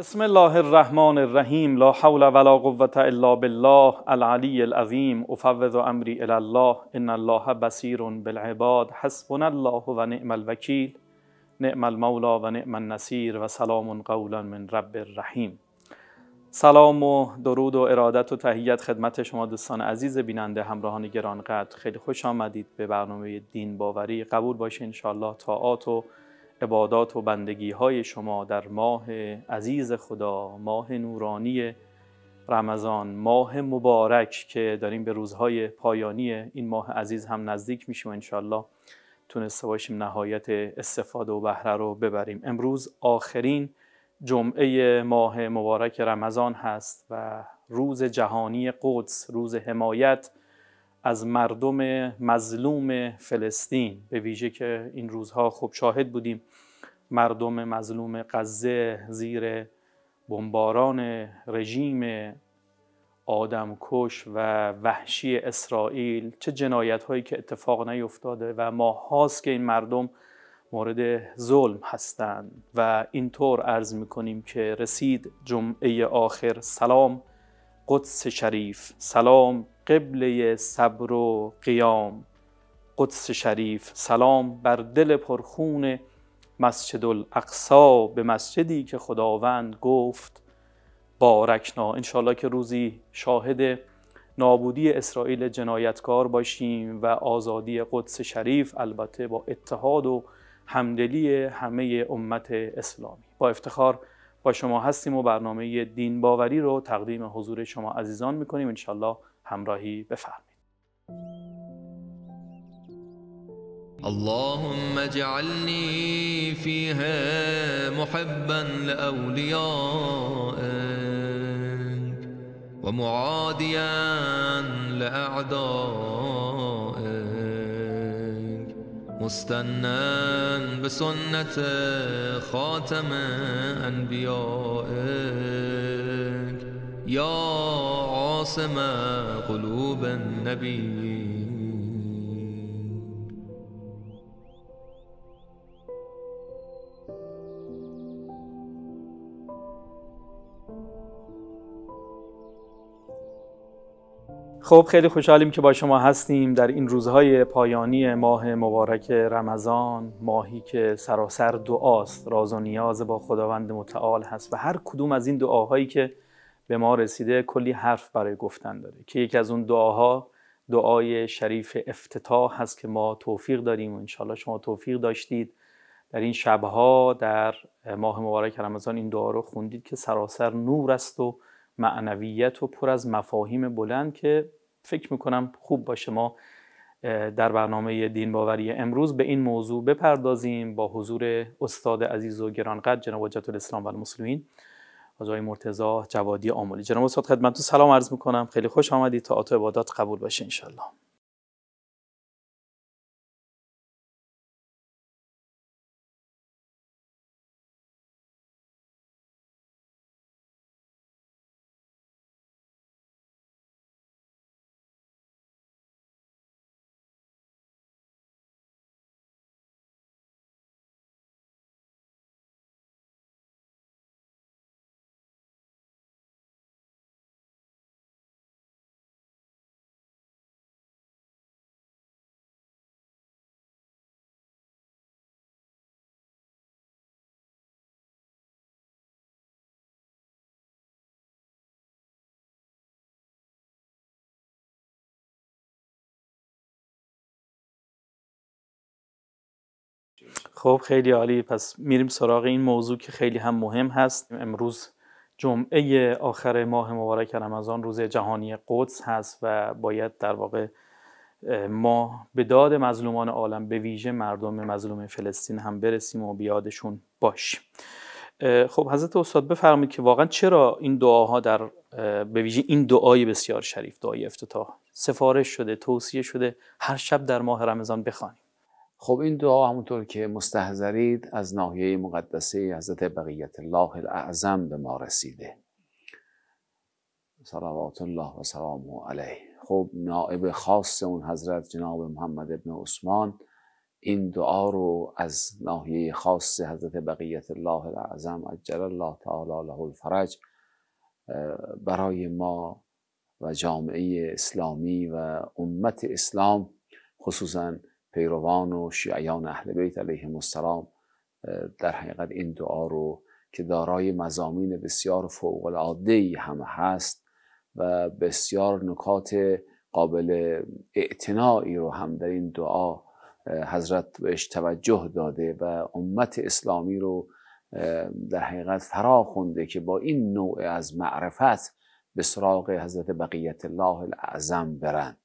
بسم الله الرحمن الرحیم. لا حول ولا قوة الا بالله العلی العظیم. افوض امری الی الله ان الله بصیر بالعباد. حسبنا الله و نعم الوکیل. نعم المولی و نعم النصیر و سلام قولا من رب الرحیم. سلام و درود و ارادت و تحیت خدمت شما دوستان عزیز بیننده، همراهان گرانقدر. خیلی خوش آمدید به برنامه دین باوری. قبول باشه انشاءالله طاعات و عبادات و بندگی های شما در ماه عزیز خدا، ماه نورانی رمضان، ماه مبارک که داریم به روزهای پایانی این ماه عزیز هم نزدیک میشیم، انشاءالله تونسته باشیم نهایت استفاده و بهره رو ببریم. امروز آخرین جمعه ماه مبارک رمضان هست و روز جهانی قدس، روز حمایت از مردم مظلوم فلسطین، به ویژه که این روزها خوب شاهد بودیم مردم مظلوم غزه زیر بمباران رژیم آدمکش و وحشی اسرائیل چه جنایت هایی که اتفاق نیفتاده و ماهاست که این مردم مورد ظلم هستند. و اینطور عرض میکنیم که رسید جمعه آخر. سلام قدس شریف، سلام قبله صبر و قیام قدس شریف، سلام بر دل پرخون مسجد الاقصی، به مسجدی که خداوند گفت بارکنا. انشاءالله که روزی شاهد نابودی اسرائیل جنایتکار باشیم و آزادی قدس شریف، البته با اتحاد و همدلی همه امت اسلامی. با افتخار با شما هستیم و برنامه دین باوری رو تقدیم حضور شما عزیزان میکنیم. انشاءالله همراهی بفرمایید. اللهم اجعلني فيها محبا لأوليائك ومعاديا لأعدائك مستنا بسنة خاتم أنبيائك يا عاصم قلوب النبي. خب خیلی خوشحالیم که با شما هستیم در این روزهای پایانی ماه مبارک رمضان، ماهی که سراسر دعاست، راز و نیاز با خداوند متعال هست و هر کدوم از این دعاهایی که به ما رسیده کلی حرف برای گفتن داره، که یکی از اون دعاها دعای شریف افتتاح هست که ما توفیق داریم و انشالله شما توفیق داشتید در این شبها در ماه مبارک رمضان این دعا رو خوندید که سراسر نور است و معنویت و پر از مفاهیم بلند که فکر میکنم خوب باشه ما در برنامه دین باوری امروز به این موضوع بپردازیم با حضور استاد عزیز و گرانقدر جناب حجت الاسلام و المسلمین آقای مرتضی جوادی آملی. جناب استاد خدمتتون سلام عرض میکنم، خیلی خوش آمدید. طاعات و عبادات قبول باشه انشالله. خب خیلی عالی. پس میریم سراغ این موضوع که خیلی هم مهم هست. امروز جمعه آخر ماه مبارک رمضان، روز جهانی قدس هست و باید در واقع ما به داد مظلومان عالم، به ویژه مردم مظلوم فلسطین هم برسیم و بیادشون باشیم. خب حضرت استاد بفرمایید که واقعا چرا این دعاها در به ویژه این دعای بسیار شریف، دعای افتتاح، سفارش شده، توصیه شده هر شب در ماه رمضان بخوانیم؟ خب این دعا همونطور که مستحضرید از ناحیه مقدسه حضرت بقیت الله الاعظم به ما رسیده، صلوات الله و سلامه علیه. خب نائب خاص اون حضرت جناب محمد ابن عثمان این دعا رو از ناحیه خاص حضرت بقیت الله الاعظم عجل الله تعالی له الفرج برای ما و جامعه اسلامی و امت اسلام، خصوصا پیروان و شیعیان اهل بیت علیهم السلام، در حقیقت این دعا رو که دارای مضامین بسیار فوق العاده هم هست و بسیار نکات قابل اعتنایی رو هم در این دعا حضرت بهش توجه داده و امت اسلامی رو در حقیقت فرا خونده که با این نوع از معرفت به سراغ حضرت بقیت الله الاعظم برند.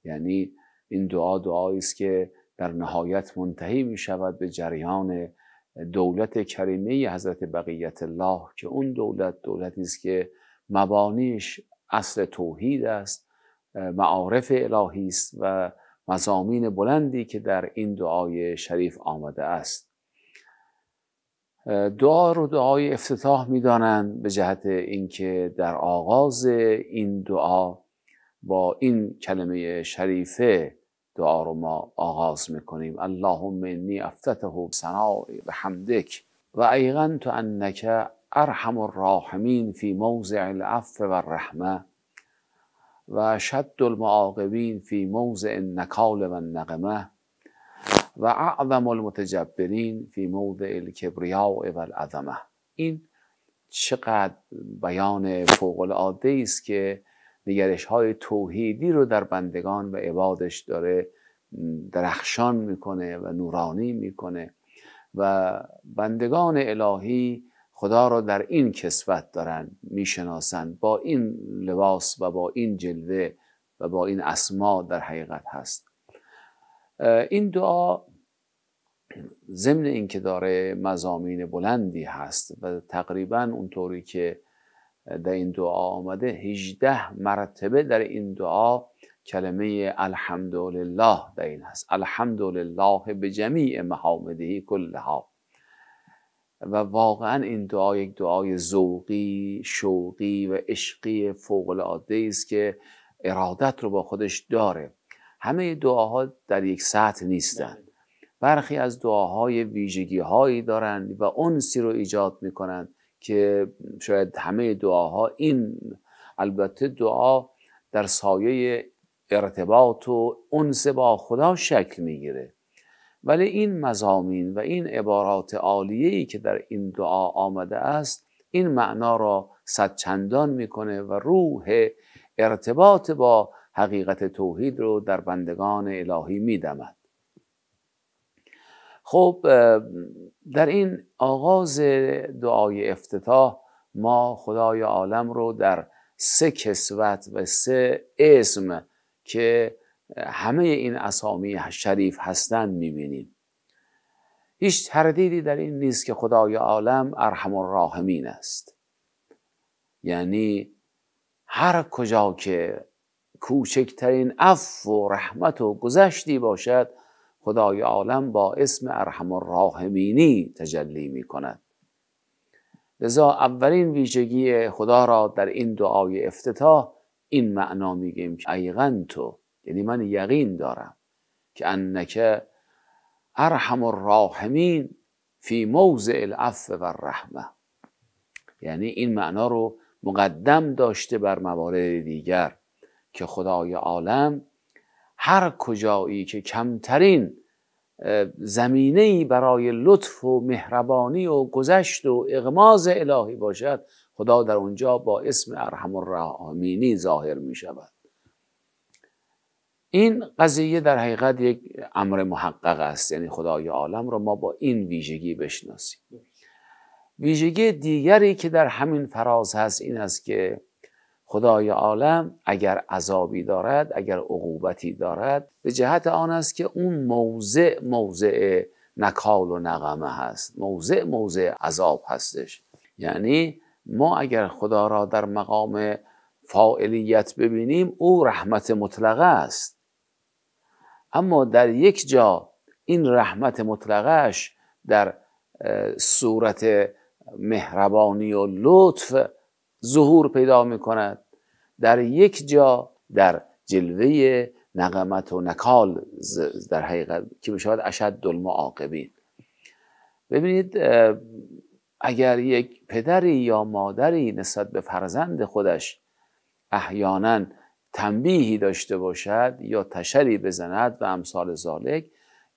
یعنی این دعا دعایی است که در نهایت منتهی می شود به جریان دولت کریمه حضرت بقیت الله که اون دولتی است که مبانیش اصل توحید است، معارف الهی است و مضامین بلندی که در این دعای شریف آمده است. دعا رو دعای افتتاح می‌دانند به جهت اینکه در آغاز این دعا با این کلمه شریفه دعا رو ما آغاز میکنیم: اللهم انی افتتح بثناء بحمدک و ایقنت انک ارحم الراحمین فی موضع العفو والرحمه و شد المعاقبین فی موضع النکال والنقمه و اعظم المتجبرین فی موضع الکبریاء والعظمه. این چقدر بیان فوق العاده است که نگرش های توحیدی رو در بندگان و عبادش داره درخشان میکنه و نورانی میکنه و بندگان الهی خدا را در این کسوت دارن میشناسن، با این لباس و با این جلوه و با این اسما در حقیقت هست. این دعا ضمن این که داره مضامین بلندی هست و تقریبا اونطوری که در این دعا آمده 18 مرتبه در این دعا کلمه الحمدلله در این هست: الحمدلله به جمیع محامده کلها. و واقعا این دعا یک دعای ذوقی، شوقی و عشقی فوق العاده است که ارادت رو با خودش داره. همه دعاها در یک سطح نیستند. برخی از دعاهای ویژگی هایی دارند و انسی رو ایجاد میکنند که شاید همه دعاها این، البته دعا در سایه ارتباط و انس با خدا شکل میگیره، ولی این مضامین و این عبارات عالیه‌ای که در این دعا آمده است این معنا را صدچندان میکنه و روح ارتباط با حقیقت توحید رو در بندگان الهی میدمد. خب در این آغاز دعای افتتاح ما خدای عالم رو در 3 کسوت و 3 اسم که همه این اسامی شریف هستند میبینیم. هیچ تردیدی در این نیست که خدای عالم ارحم الراحمین است. یعنی هر کجا که کوچکترین عفو و رحمت و گذشتی باشد خدای عالم با اسم ارحم الراحمینی تجلی می کند. لذا اولین ویژگی خدا را در این دعای افتتاح این معنا میگیم که ایقنتو، یعنی من یقین دارم که انک ارحم الراحمین فی موضع العفو والرحمه. یعنی این معنا رو مقدم داشته بر موارد دیگر که خدای عالم هر کجایی که کمترین زمینه‌ای برای لطف و مهربانی و گذشت و اغماض الهی باشد خدا در اونجا با اسم ارحم الراحمینی ظاهر می شود. این قضیه در حقیقت یک امر محقق است، یعنی خدای عالم رو ما با این ویژگی بشناسیم. ویژگی دیگری که در همین فراز هست این است که خدای عالم اگر عذابی دارد، اگر عقوبتی دارد، به جهت آن است که اون موضع نکال و نقمه هست، موضع عذاب هستش. یعنی ما اگر خدا را در مقام فاعلیت ببینیم او رحمت مطلقه است، اما در یک جا این رحمت مطلقهش در صورت مهربانی و لطف ظهور پیدا می کند، در یک جا در جلوه نقمت و نکال در حقیقت که میشود اشد المعاقبین. ببینید اگر یک پدری یا مادری نسبت به فرزند خودش احیانا تنبیهی داشته باشد یا تشری بزند و امثال ذالک،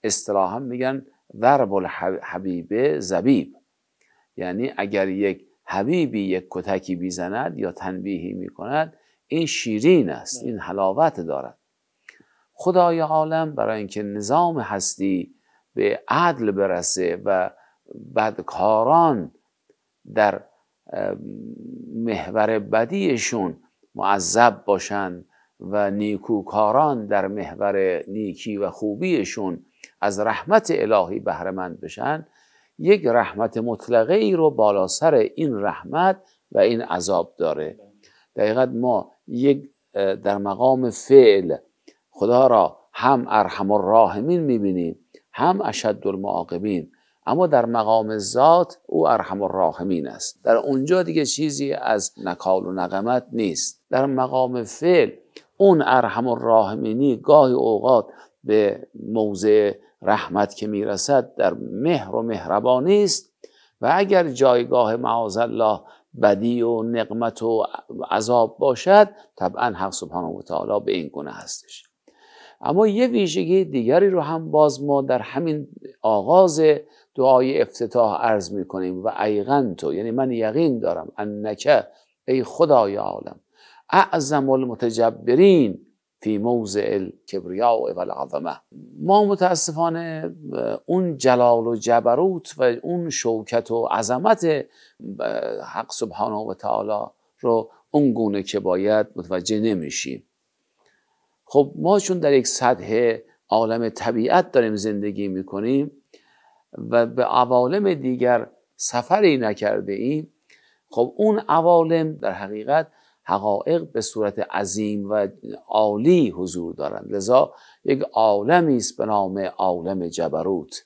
اصطلاحا میگن ضرب الحبیب زبیب، یعنی اگر یک حبیبی یک کتکی بیزند یا تنبیهی میکند این شیرین است، این حلاوت دارد. خدای عالم برای اینکه نظام هستی به عدل برسه و بدکاران در محور بدیشون معذب باشند و نیکوکاران در محور نیکی و خوبیشون از رحمت الهی بهره مند بشن، یک رحمت مطلقه ای رو بالا سر این رحمت و این عذاب داره. دقیقاً ما یک در مقام فعل خدا را هم ارحم الراحمین میبینیم هم اشد المعاقبین، اما در مقام ذات او ارحم الراحمین است. در اونجا دیگه چیزی از نکال و نقمت نیست. در مقام فعل اون ارحم الراحمینی گاهی اوقات به موضع رحمت که میرسد در مهر و مهربانی است، و اگر جایگاه معاذالله بدی و نقمت و عذاب باشد طبعا حق سبحانه و تعالی به این گونه هستش. اما یه ویژگی دیگری رو هم باز ما در همین آغاز دعای افتتاح عرض میکنیم و ایقنتو، یعنی من یقین دارم، انک ای خدای عالم اعظم المتجبرین فی موضع الکبریاء و العظمه. ما متاسفانه اون جلال و جبروت و اون شوکت و عظمت حق سبحانه و تعالی رو اون گونه که باید متوجه نمیشیم. خب ما چون در یک سطح عالم طبیعت داریم زندگی میکنیم و به عوالم دیگر سفری نکرده ایم، خب اون عوالم در حقیقت حقایق به صورت عظیم و عالی حضور دارند. لذا یک عالمی است به نام عالم جبروت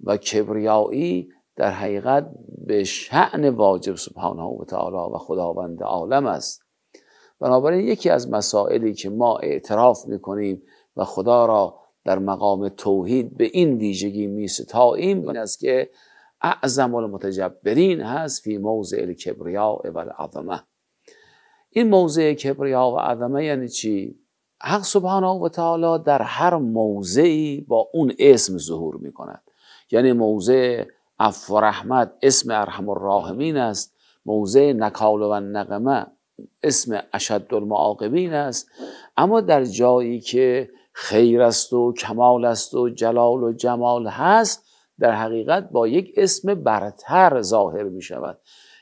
و کبریایی در حقیقت به شأن واجب سبحانه و تعالی و خداوند عالم است. بنابراین یکی از مسائلی که ما اعتراف میکنیم و خدا را در مقام توحید به این ویژگی میستاییم این است که اعظم المتجبرین هست فی موضع الکبریاء و العظمه. این موضع کبریا و عظمه یعنی چی؟ حق سبحانه و تعالی در هر موضعی با اون اسم ظهور میکند. یعنی موضع عفو و رحمت اسم ارحم الراحمین است، موضع نکال و نقمه اسم اشد المعاقبین است. اما در جایی که خیر است و کمال است و جلال و جمال هست در حقیقت با یک اسم برتر ظاهر می شود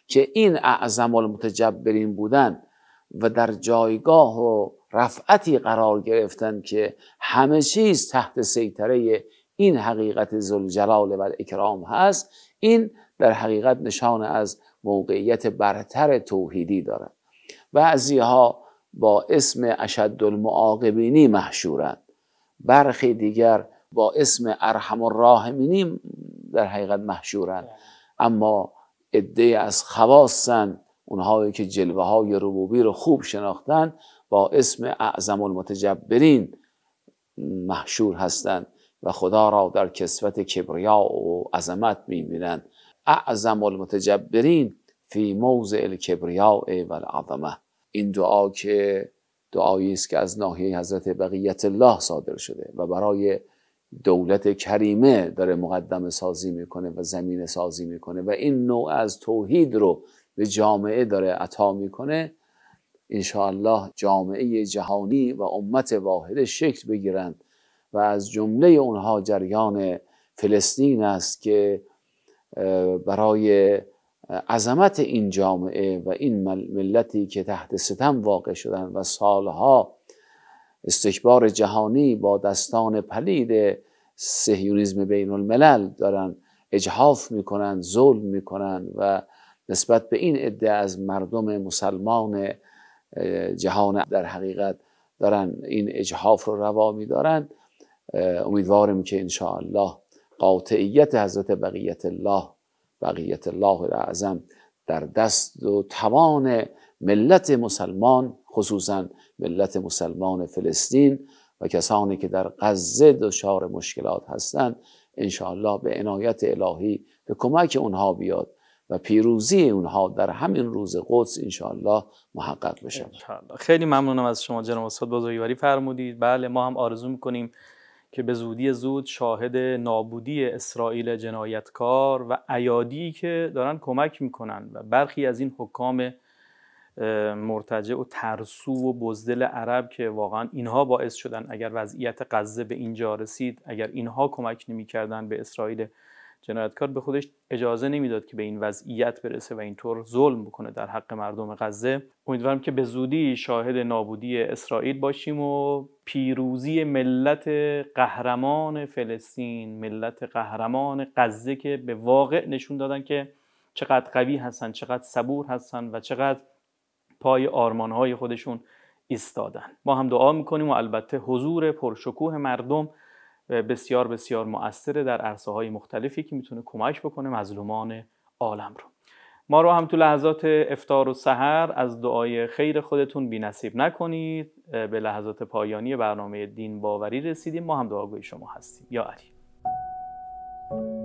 که این اعظم المتجبرین بودن و در جایگاه و رفعتی قرار گرفتن که همه چیز تحت سیطره این حقیقت ذوالجلال و الاکرام هست، این در حقیقت نشان از موقعیت برتر توحیدی دارد. بعضیها با اسم اشد المعاقبینی محشورند، برخی دیگر با اسم ارحم الراحمینی در حقیقت محشورند، اما عده از خواصن، اونهایی که جلوه های ربوبی رو خوب شناختن، با اسم اعظم المتجبرین محشور هستند و خدا را در کسوت کبریا و عظمت میبینند. اعظم المتجبرین فی موضع الکبریاء و العظمه. این دعا که دعایی است که از ناحیه حضرت بقیت الله صادر شده و برای دولت کریمه داره مقدمه سازی میکنه و زمینه سازی میکنه و این نوع از توحید رو به جامعه داره عطا میکنه. انشاءالله جامعه جهانی و امت واحد شکل بگیرند و از جمله اونها جریان فلسطین است که برای عظمت این جامعه و این ملتی که تحت ستم واقع شدن و سالها استکبار جهانی با دستان پلید صهیونیسم بین الملل دارن اجحاف میکنن، ظلم میکنن و نسبت به این عده از مردم مسلمان جهان در حقیقت دارن این اجحاف رو روا میدارن. امیدوارم که انشاءالله قاطعیت حضرت بقیت الله الاعظم در دست و توان ملت مسلمان، خصوصا ملت مسلمان فلسطین و کسانی که در غزه دچار مشکلات هستند انشاءالله به عنایت الهی به کمک اونها بیاد و پیروزی اونها در همین روز قدس انشاءالله محقق بشه. خیلی ممنونم از شما جناب استاد، بزرگواری فرمودید. بله، ما هم آرزو میکنیم که به زودی زود شاهد نابودی اسرائیل جنایتکار و ایادی که دارن کمک میکنن و برخی از این حکام مرتجع و ترسو و بزدل عرب که واقعا اینها باعث شدن اگر وضعیت غزه به اینجا رسید، اگر اینها کمک نمی‌کردن به اسرائیل جنایتکار، به خودش اجازه نمیداد که به این وضعیت برسه و اینطور ظلم بکنه در حق مردم غزه. امیدوارم که به زودی شاهد نابودی اسرائیل باشیم و پیروزی ملت قهرمان فلسطین، ملت قهرمان غزه که به واقع نشون دادن که چقدر قوی هستن، چقدر صبور هستن و چقدر پای آرمانهای خودشون ایستادن. ما هم دعا میکنیم و البته حضور پرشکوه مردم بسیار بسیار مؤثره در عرصه‌های مختلفی که میتونه کمک بکنه مظلومان عالم رو. ما رو هم تو لحظات افطار و سحر از دعای خیر خودتون بی‌نصیب نکنید. به لحظات پایانی برنامه دین باوری رسیدیم. ما هم دعاگوی شما هستیم. یا علی.